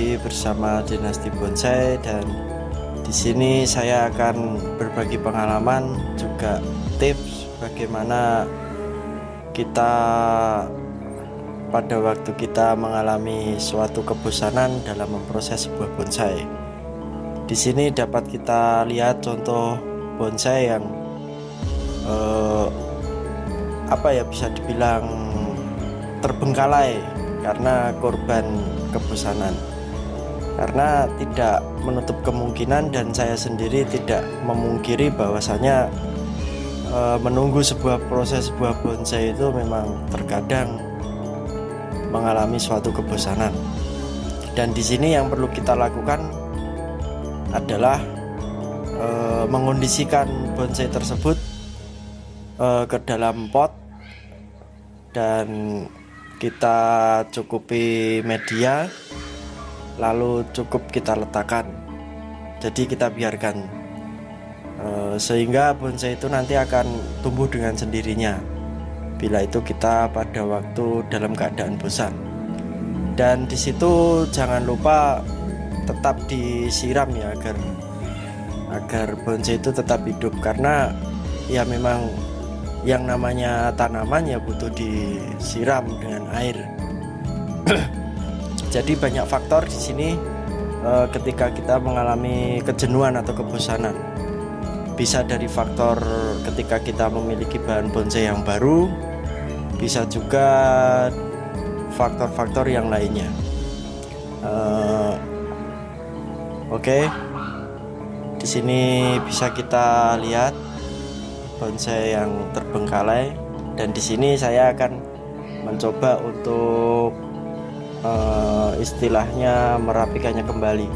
lagi bersama Dinasti Bonsai, dan di sini saya akan berbagi pengalaman juga tips bagaimana kita pada waktu kita mengalami suatu kebosanan dalam memproses sebuah bonsai. Di sini dapat kita lihat contoh bonsai yang bisa dibilang terbengkalai karena korban kebosanan. Karena tidak menutup kemungkinan, dan saya sendiri tidak memungkiri bahwasanya menunggu sebuah proses sebuah bonsai itu memang terkadang mengalami suatu kebosanan. Dan di sini yang perlu kita lakukan adalah mengondisikan bonsai tersebut ke dalam pot, dan kita cukupi media, lalu cukup kita letakkan. Jadi kita biarkan sehingga bonsai itu nanti akan tumbuh dengan sendirinya bila itu kita pada waktu dalam keadaan bosan. Dan di situ jangan lupa tetap disiram ya, agar bonsai itu tetap hidup, karena ya memang yang namanya tanaman ya butuh disiram dengan air. Jadi banyak faktor di sini ketika kita mengalami kejenuhan atau kebosanan. Bisa dari faktor ketika kita memiliki bahan bonsai yang baru, bisa juga faktor-faktor yang lainnya. Oke. Di sini bisa kita lihat bonsai yang terbengkalai, dan di sini saya akan mencoba untuk istilahnya merapikannya kembali.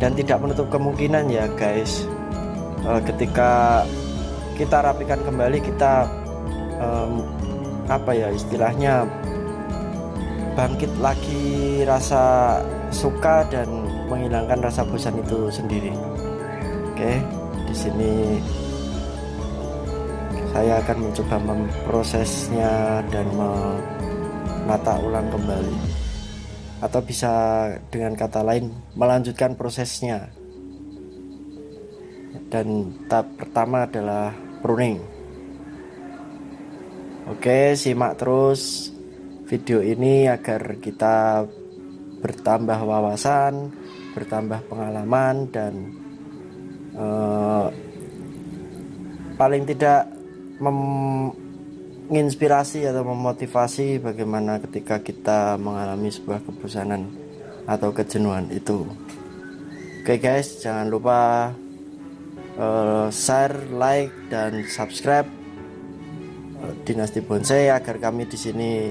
Dan tidak menutup kemungkinan ya guys, ketika kita rapikan kembali, kita istilahnya bangkit lagi rasa suka dan menghilangkan rasa bosan itu sendiri. Oke, di sini saya akan mencoba memprosesnya dan menata ulang kembali, atau bisa dengan kata lain melanjutkan prosesnya. Dan tahap pertama adalah pruning. Oke, simak terus video ini agar kita bertambah wawasan, bertambah pengalaman, dan paling tidak menginspirasi atau memotivasi bagaimana ketika kita mengalami sebuah kebosanan atau kejenuhan itu. Oke guys, jangan lupa share, like, dan subscribe Dinasti Bonsai agar kami di sini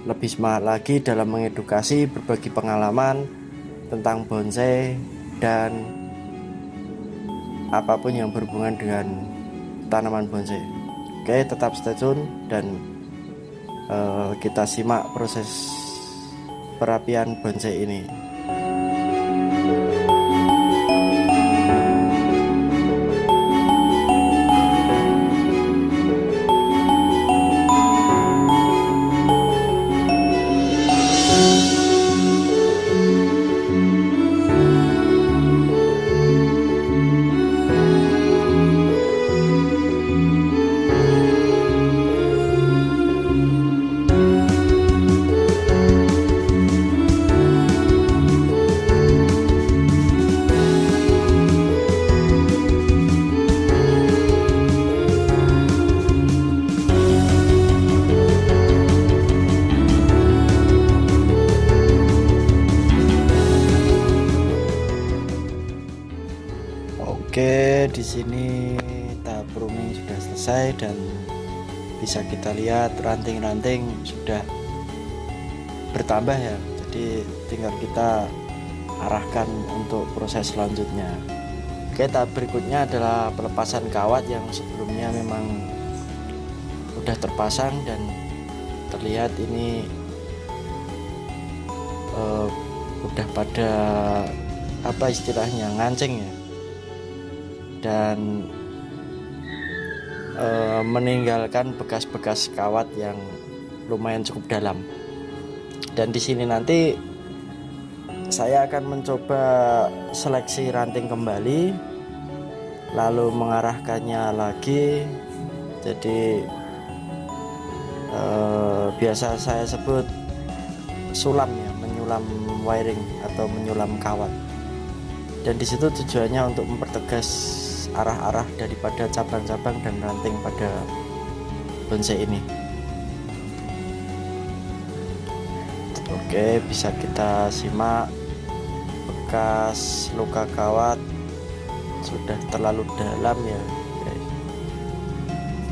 lebih semangat lagi dalam mengedukasi, berbagi pengalaman tentang bonsai dan apapun yang berhubungan dengan tanaman bonsai. Oke, tetap stay tune dan kita simak proses perapian bonsai ini. Oke, di sini tahap pruning sudah selesai, dan bisa kita lihat ranting-ranting sudah bertambah ya. Jadi tinggal kita arahkan untuk proses selanjutnya. Oke, tahap berikutnya adalah pelepasan kawat yang sebelumnya memang sudah terpasang, dan terlihat ini udah pada istilahnya ngancing ya, dan meninggalkan bekas-bekas kawat yang lumayan cukup dalam. Dan di sini nanti saya akan mencoba seleksi ranting kembali, lalu mengarahkannya lagi. Jadi biasa saya sebut sulam ya, menyulam wiring atau menyulam kawat. Dan disitu tujuannya untuk mempertegas arah-arah daripada cabang-cabang dan ranting pada bonsai ini. Oke, bisa kita simak bekas luka kawat sudah terlalu dalam ya. Oke.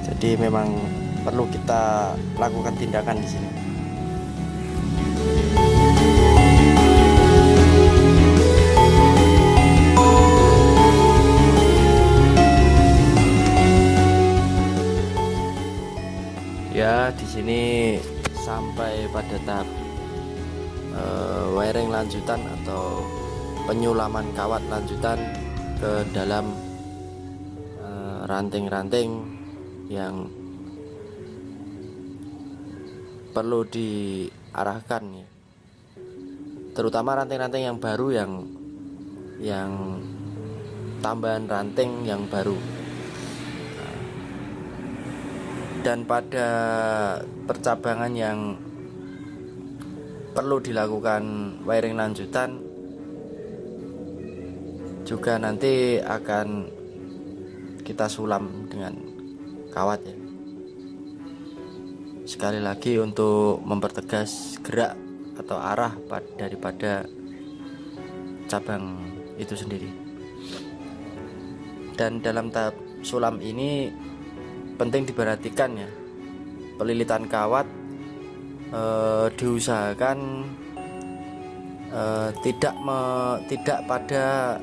Jadi memang perlu kita lakukan tindakan di sini. Ya, di sini sampai pada tahap wiring lanjutan atau penyulaman kawat lanjutan ke dalam ranting-ranting yang perlu diarahkan ya, terutama ranting-ranting yang baru, yang tambahan ranting yang baru. Dan pada percabangan yang perlu dilakukan wiring lanjutan juga nanti akan kita sulam dengan kawat ya. Sekali lagi untuk mempertegas gerak atau arah daripada cabang itu sendiri. Dan dalam tahap sulam ini penting diperhatikan ya, pelilitan kawat diusahakan tidak pada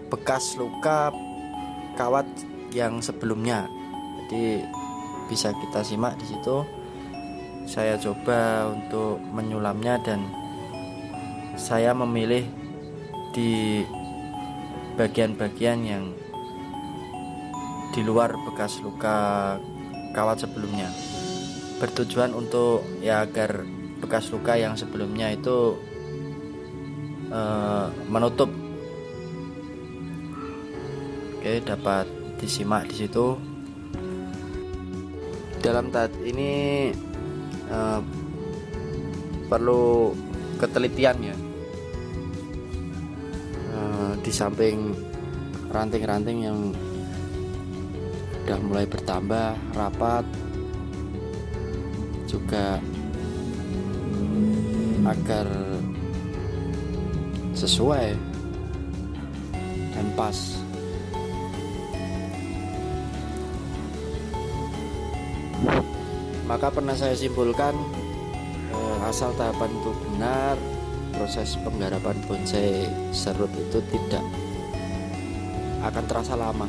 bekas luka kawat yang sebelumnya. Jadi bisa kita simak di situ. Saya coba untuk menyulamnya dan saya memilih di bagian-bagian yang di luar bekas luka kawat sebelumnya, bertujuan untuk ya agar bekas luka yang sebelumnya itu menutup. Oke, dapat disimak di situ. Dalam tahap ini perlu ketelitian ya. Di samping ranting-ranting yang sudah mulai bertambah rapat, juga agar sesuai dan pas. Maka pernah saya simpulkan, asal tahapan itu benar, proses penggarapan bonsai serut itu tidak akan terasa lama.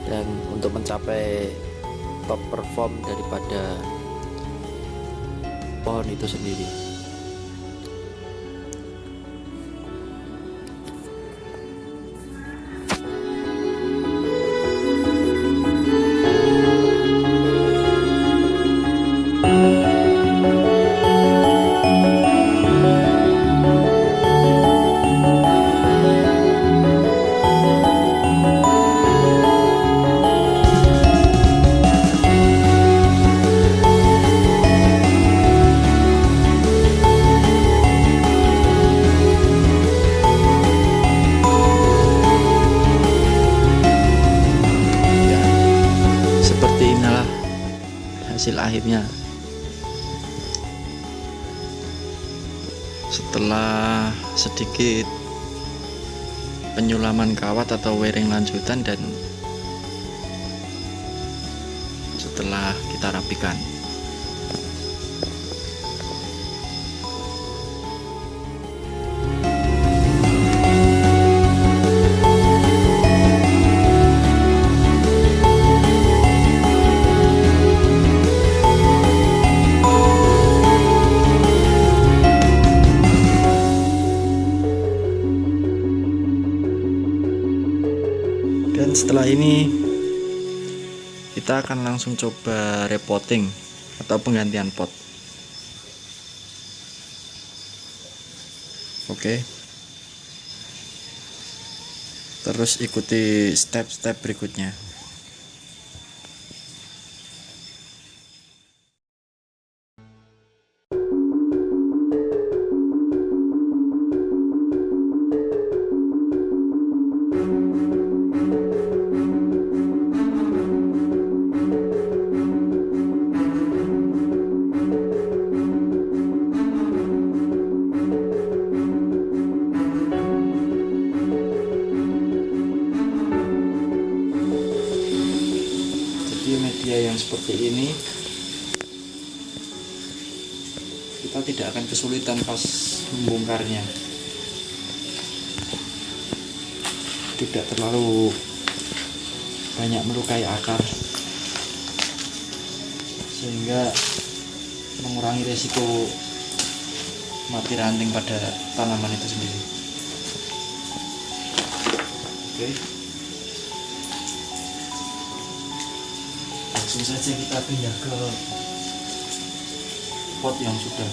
Dan untuk mencapai top perform daripada pohon itu sendiri. Hasil akhirnya setelah sedikit penyulaman kawat atau wiring lanjutan dan setelah kita rapikan. Dan setelah ini kita akan langsung coba repotting atau penggantian pot. Oke. Terus ikuti step-step berikutnya. Media yang seperti ini kita tidak akan kesulitan pas membongkarnya, tidak terlalu banyak melukai akar sehingga mengurangi resiko mati ranting pada tanaman itu sendiri. Oke, langsung saja kita pindah ke pot yang sudah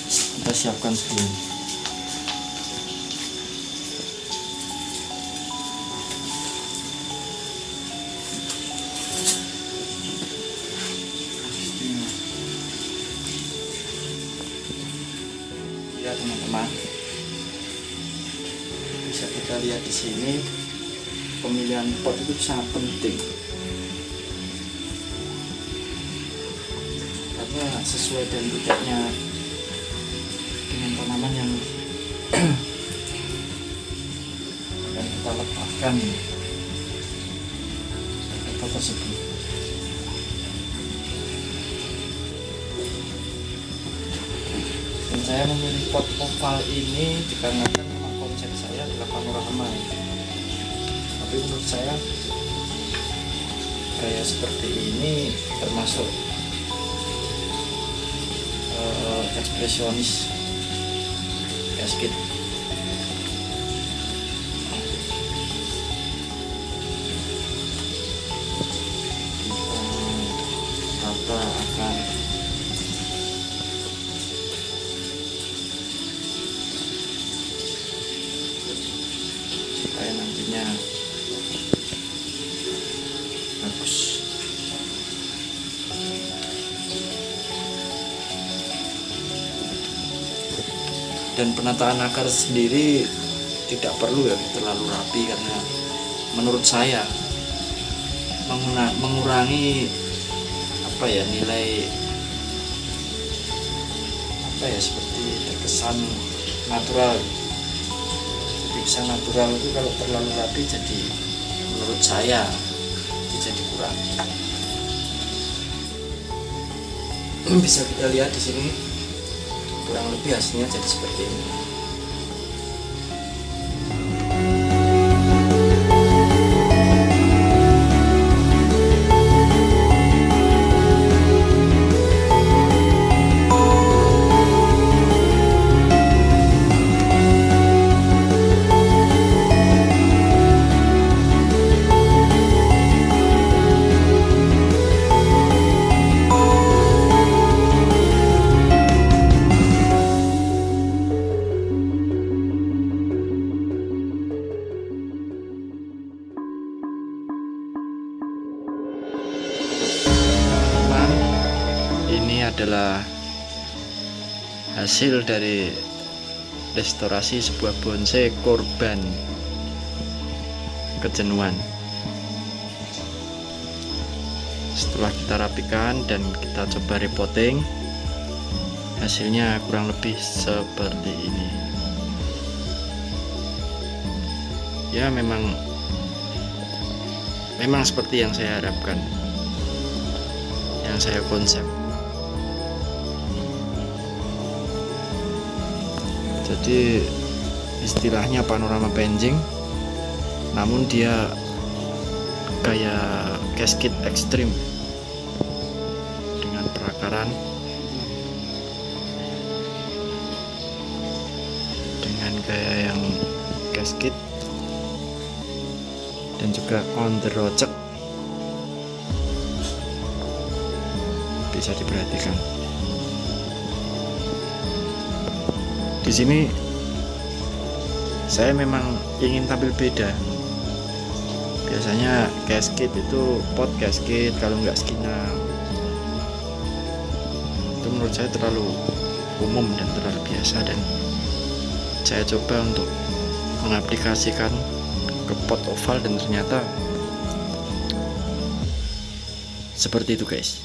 kita siapkan sebelumnya. Ya teman-teman, bisa kita lihat di sini pemilihan pot itu sangat penting. Sesuai dan tidaknya dengan tanaman yang akan kita letakkan pot tersebut. Dan saya memilih pot oval ini dikarenakan memang konsep saya adalah panorama. Tapi menurut saya gaya seperti ini termasuk ekspresionis gasket. Kita tata akan supaya nantinya bagus. Dan penataan akar sendiri tidak perlu ya terlalu rapi, karena menurut saya mengurangi nilai seperti terkesan natural. Terkesan natural itu kalau terlalu rapi, jadi menurut saya jadi kurang. Bisa kita lihat di sini kurang lebih hasilnya jadi seperti ini. Ini adalah hasil dari restorasi sebuah bonsai korban kejenuhan. Setelah kita rapikan dan kita coba repotting, hasilnya kurang lebih seperti ini. Ya memang seperti yang saya harapkan, yang saya konsep. Jadi istilahnya panorama pancing, namun dia kayak gasket ekstrim dengan perakaran, dengan gaya yang gasket dan juga on the rocek. Bisa diperhatikan. Di sini saya memang ingin tampil beda. Biasanya cascade itu pot cascade, kalau nggak skinam. Itu menurut saya terlalu umum dan terlalu biasa, dan saya coba untuk mengaplikasikan ke pot oval dan ternyata seperti itu guys.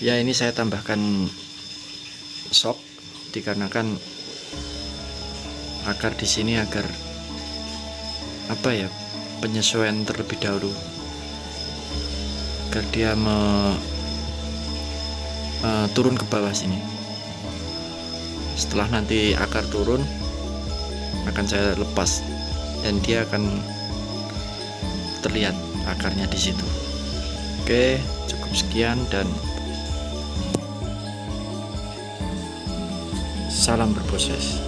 Ya, ini saya tambahkan shock dikarenakan akar di sini agar penyesuaian terlebih dahulu, agar dia turun ke bawah sini. Setelah nanti akar turun akan saya lepas dan dia akan terlihat akarnya di situ. Oke, cukup sekian dan salam berproses.